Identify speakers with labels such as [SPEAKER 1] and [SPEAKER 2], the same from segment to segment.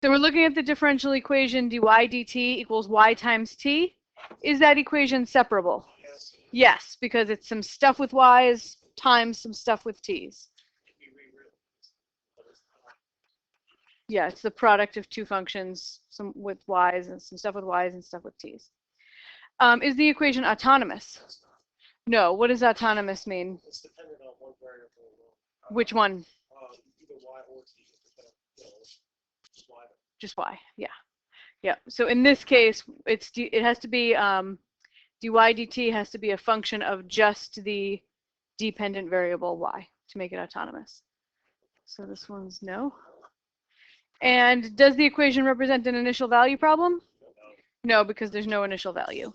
[SPEAKER 1] So we're looking at the differential equation dy dt equals y times t. Is that equation separable?
[SPEAKER 2] Yes.
[SPEAKER 1] Yes, because it's some stuff with y's times some stuff with t's. Yeah, it's the product of two functions, some with y's and some stuff with y's and stuff with t's. Is the equation autonomous? No. What does autonomous mean?
[SPEAKER 2] It's dependent on one variable.
[SPEAKER 1] Which one?
[SPEAKER 2] Either y or t. Just y.
[SPEAKER 1] Just y. Yeah. Yeah. So in this case, it has to be dy dt has to be a function of just the dependent variable y to make it autonomous. So this one's no. And does the equation represent an initial value problem? No, because there's no initial value.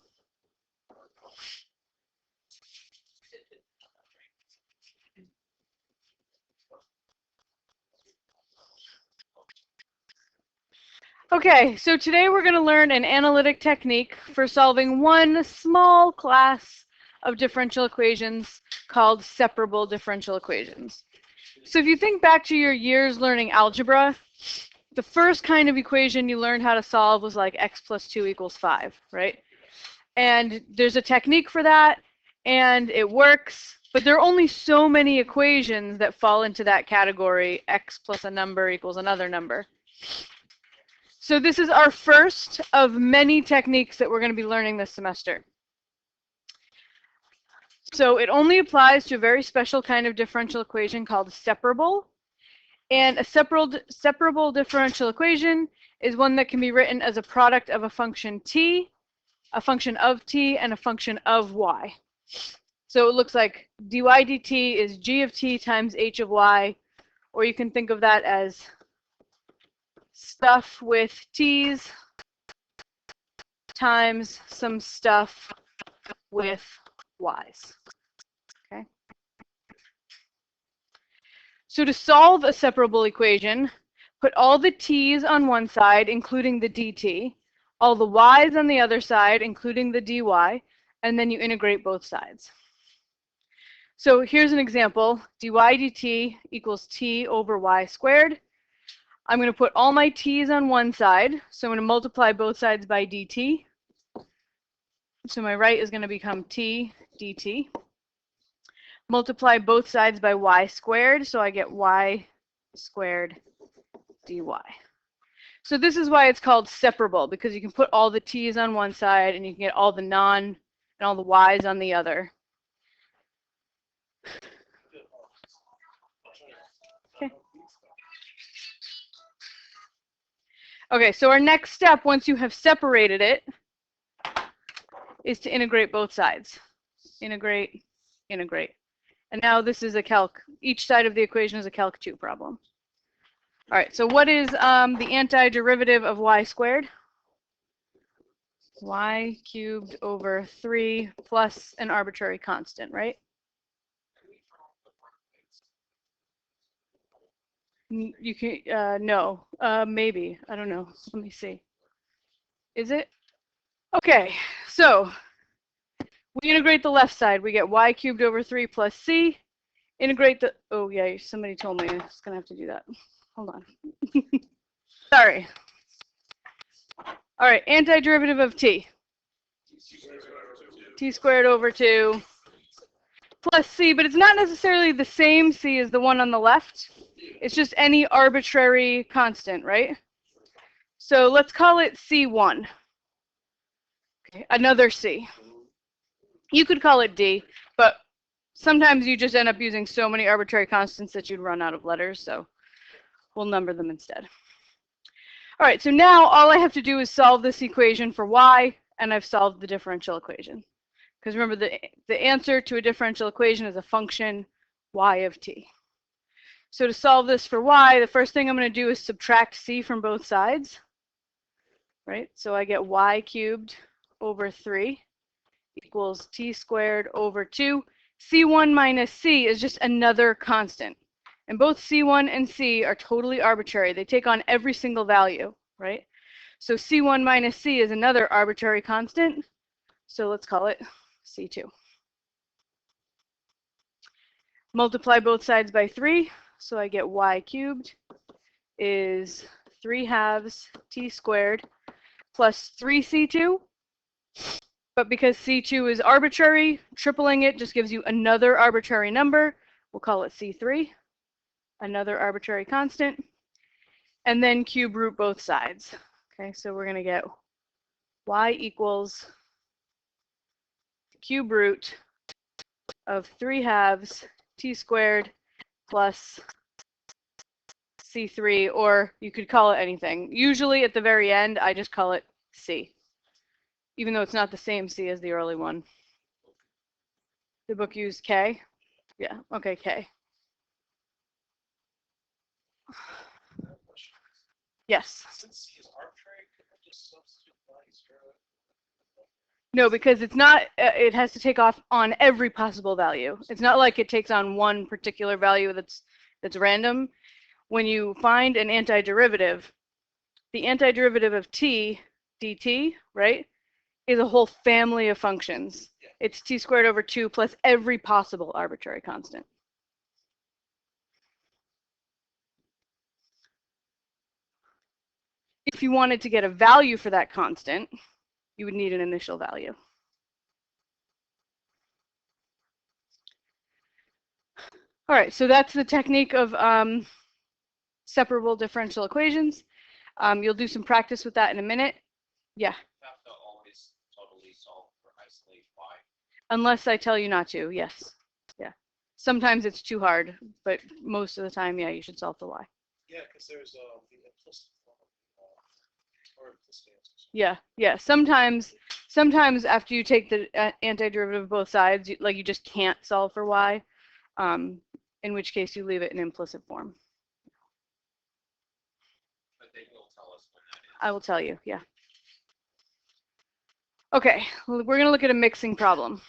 [SPEAKER 1] Okay, so today we're going to learn an analytic technique for solving one small class of differential equations called separable differential equations. So if you think back to your years learning algebra, the first kind of equation you learned how to solve was like x plus 2 equals 5, right? And there's a technique for that, and it works, but there are only so many equations that fall into that category, x plus a number equals another number. So this is our first of many techniques that we're going to be learning this semester. So it only applies to a very special kind of differential equation called separable. And a separable differential equation is one that can be written as a product of a function t, a function of t, and a function of y. So it looks like dy dt is g of t times h of y, or you can think of that as stuff with t's times some stuff with y's. Okay. So to solve a separable equation, put all the t's on one side, including the dt, all the y's on the other side, including the dy, and then you integrate both sides. So here's an example. Dy dt equals t over y squared. I'm going to put all my t's on one side, so I'm going to multiply both sides by dt. So my right is going to become t dt. Multiply both sides by y squared, so I get y squared dy. So this is why it's called separable, because you can put all the t's on one side and you can get all the non and all the y's on the other. Okay. Okay, so our next step, once you have separated it, is to integrate both sides. Integrate, integrate. And now this is a calc. Each side of the equation is a calc 2 problem. All right, so what is the antiderivative of y squared? Y cubed over 3 plus an arbitrary constant, right? You can, no, maybe, I don't know, let me see. Is it? Okay, so we integrate the left side, we get y cubed over 3 plus c. Integrate the, oh yeah, somebody told me I was gonna have to do that. Hold on. Sorry. All right, antiderivative of t. T squared over 2 plus c, but it's not necessarily the same c as the one on the left. It's just any arbitrary constant, right? So let's call it C1. Okay, another C. You could call it D, but sometimes you just end up using so many arbitrary constants that you'd run out of letters, so we'll number them instead. All right, so now all I have to do is solve this equation for y, and I've solved the differential equation. Because remember, the answer to a differential equation is a function y of t. So to solve this for y, the first thing I'm going to do is subtract c from both sides, right? So I get y cubed over 3 equals t squared over 2. c1 minus c is just another constant. And both c1 and c are totally arbitrary. They take on every single value, right? So c1 minus c is another arbitrary constant. So let's call it c2. Multiply both sides by 3. So I get y cubed is 3/2 t squared plus 3c2. But because c2 is arbitrary, tripling it just gives you another arbitrary number. We'll call it c3, another arbitrary constant. And then cube root both sides. Okay, so we're going to get y equals cube root of 3/2 t squared plus c3, or you could call it anything. Usually at the very end, I just call it c, even though it's not the same c as the early one. The book used k? Yeah, okay, k. Yes.
[SPEAKER 2] Since C is arbitrary, could I just substitute values for it?
[SPEAKER 1] No, because it's not, it has to take off on every possible value. It's not like it takes on one particular value that's random. When you find an antiderivative, the antiderivative of t dt, right, is a whole family of functions.
[SPEAKER 2] Yeah.
[SPEAKER 1] It's t squared over 2 plus every possible arbitrary constant. If you wanted to get a value for that constant, you would need an initial value. All right, so that's the technique of separable differential equations. You'll do some practice with that in a minute. Yeah.
[SPEAKER 3] You have to always totally solve for isolate y.
[SPEAKER 1] Unless I tell you not to, yes. Yeah. Sometimes it's too hard, but most of the time, yeah, you should solve for y.
[SPEAKER 2] Yeah, because there's the implicit form or implicit answers.
[SPEAKER 1] Yeah, yeah. Sometimes after you take the antiderivative of both sides, you just can't solve for y, in which case you leave it in implicit form.
[SPEAKER 3] But they will tell us when that is.
[SPEAKER 1] I will tell you, yeah. Okay, we're going to look at a mixing problem.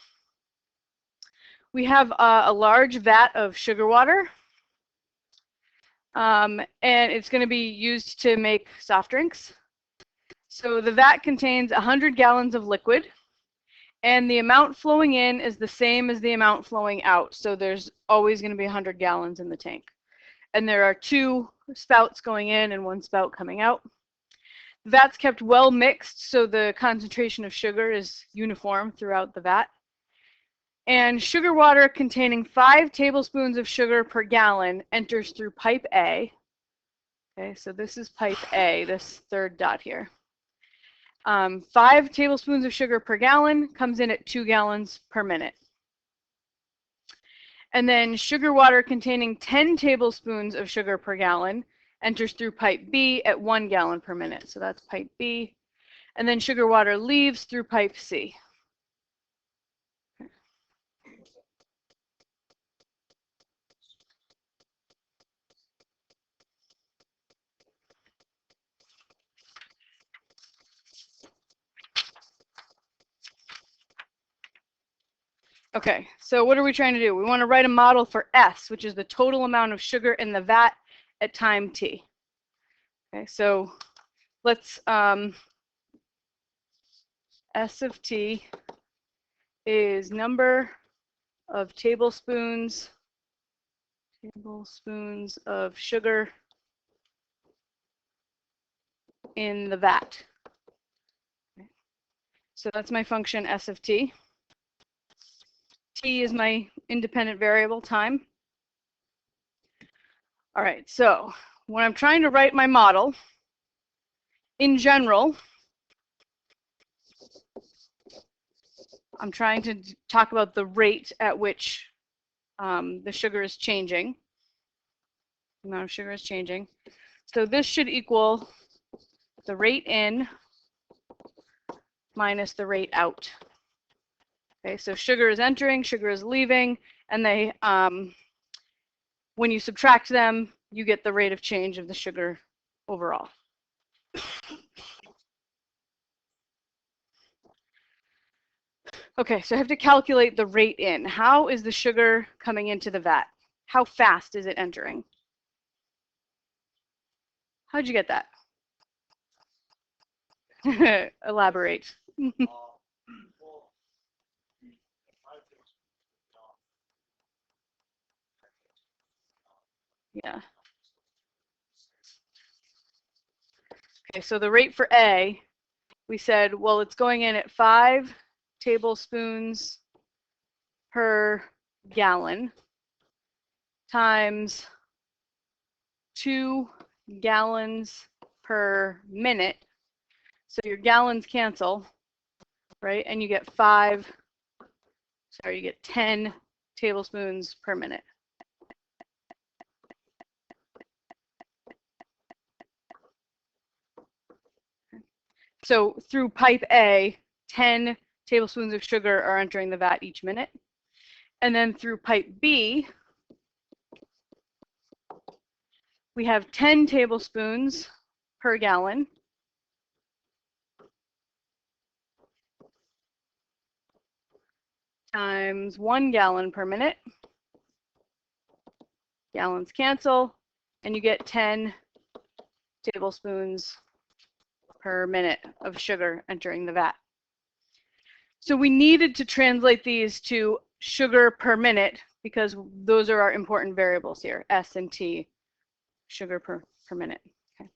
[SPEAKER 1] We have a large vat of sugar water, and it's going to be used to make soft drinks. So the vat contains 100 gallons of liquid, and the amount flowing in is the same as the amount flowing out. So there's always going to be 100 gallons in the tank. And there are 2 spouts going in and 1 spout coming out. The vat's kept well mixed, so the concentration of sugar is uniform throughout the vat. And sugar water containing 5 tablespoons of sugar per gallon enters through pipe A. Okay, so this is pipe A, this third dot here. 5 tablespoons of sugar per gallon comes in at 2 gallons per minute. And then sugar water containing 10 tablespoons of sugar per gallon enters through pipe B at 1 gallon per minute. So that's pipe B. And then sugar water leaves through pipe C. Okay, so what are we trying to do? We want to write a model for S, which is the total amount of sugar in the vat at time t. Okay, so let's, S of t is number of tablespoons of sugar in the vat. Okay. So that's my function S of t. T is my independent variable, time. All right, so when I'm trying to write my model, in general, I'm trying to talk about the rate at which the sugar is changing. The amount of sugar is changing. So this should equal the rate in minus the rate out. Okay, so sugar is entering, sugar is leaving, and they, when you subtract them, you get the rate of change of the sugar overall. Okay, so I have to calculate the rate in. How is the sugar coming into the vat? How fast is it entering? How'd you get that? Elaborate. Yeah. Okay, so the rate for A, we said, well, it's going in at 5 tablespoons per gallon times 2 gallons per minute. So your gallons cancel, right? And you get 10 tablespoons per minute. So through pipe A, 10 tablespoons of sugar are entering the vat each minute. And then through pipe B, we have 10 tablespoons per gallon times 1 gallon per minute. Gallons cancel, and you get 10 tablespoons per minute of sugar entering the vat. So we needed to translate these to sugar per minute because those are our important variables here, S and T, sugar per minute. Okay.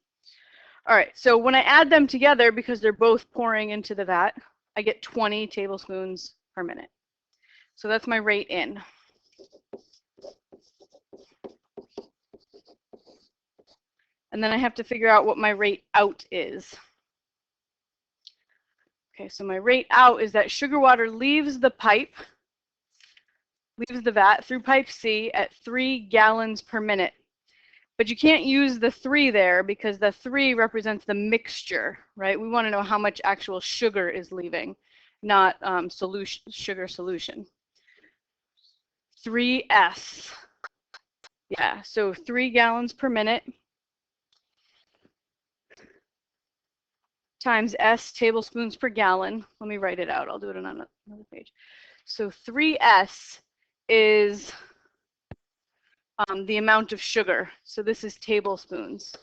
[SPEAKER 1] All right, so when I add them together, because they're both pouring into the vat, I get 20 tablespoons per minute. So that's my rate in. And then I have to figure out what my rate out is. Okay, so my rate out is that sugar water leaves the vat through pipe C at 3 gallons per minute. But you can't use the 3 there because the 3 represents the mixture, right? We want to know how much actual sugar is leaving, not sugar solution. 3S. Yeah, so 3 gallons per minute times S tablespoons per gallon. Let me write it out. I'll do it on another page. So 3S is the amount of sugar. So this is tablespoons.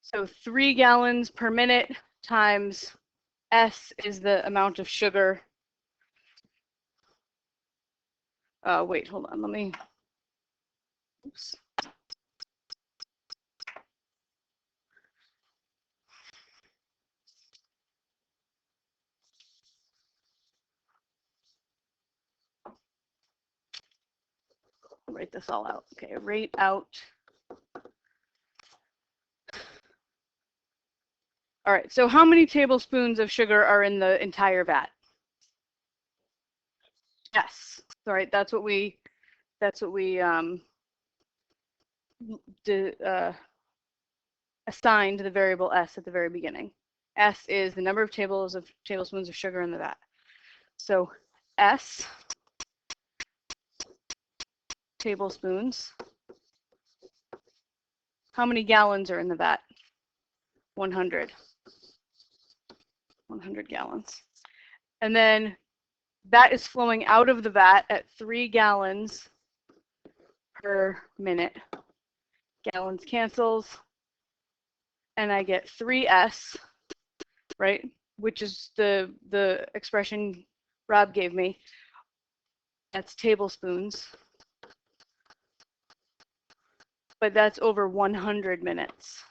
[SPEAKER 1] So 3 gallons per minute times S is the amount of sugar. Wait, hold on. Let me. Oops. Write this all out. Okay, rate out. All right, so how many tablespoons of sugar are in the entire vat? Yes. All right, that's what we assigned the variable S at the very beginning. S is the number of tablespoons of sugar in the vat. So S tablespoons. How many gallons are in the vat? 100. 100 gallons. And then that is flowing out of the vat at 3 gallons per minute. Gallons cancels, and I get 3S, right? Which is the expression Rob gave me. That's tablespoons. But that's over 100 minutes.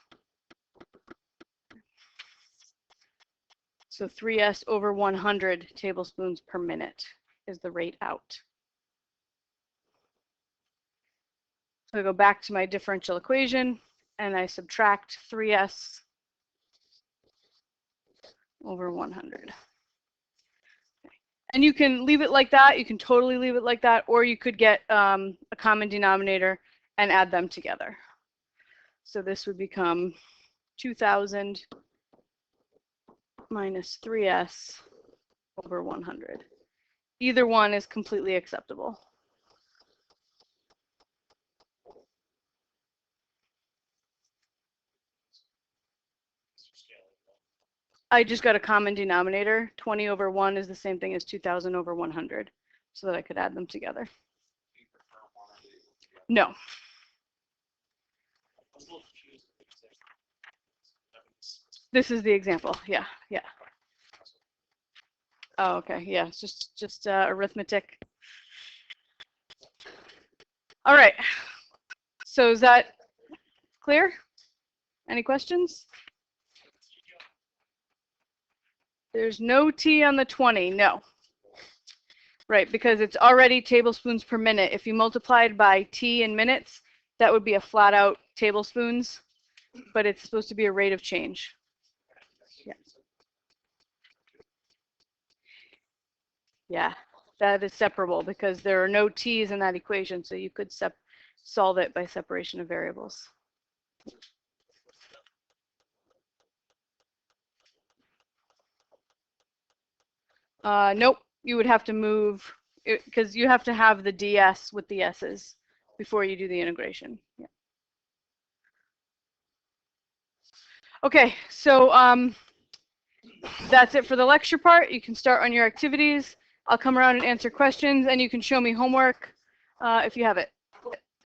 [SPEAKER 1] So 3S over 100 tablespoons per minute is the rate out. So I go back to my differential equation and I subtract 3S over 100. Okay. And you can leave it like that. You can totally leave it like that, or you could get a common denominator and add them together. So this would become 2000 minus 3S over 100. Either one is completely acceptable. I just got a common denominator. 20 over 1 is the same thing as 2000 over 100, so that I could add them together. No. This is the example. Yeah, yeah. Oh, okay. Yeah, it's just arithmetic. All right. So is that Clear? Any questions? There's no t on the 20, no. Right, because it's already tablespoons per minute. If you multiplied by t in minutes, that would be a flat out tablespoons, but it's supposed to be a rate of change. Yeah. Yeah, that is separable because there are no t's in that equation, so you could solve it by separation of variables. Nope, you would have to move because you have to have the ds with the s's before you do the integration. Yeah. Okay, so that's it for the lecture part. You can start on your activities. I'll come around and answer questions, and you can show me homework if you have it.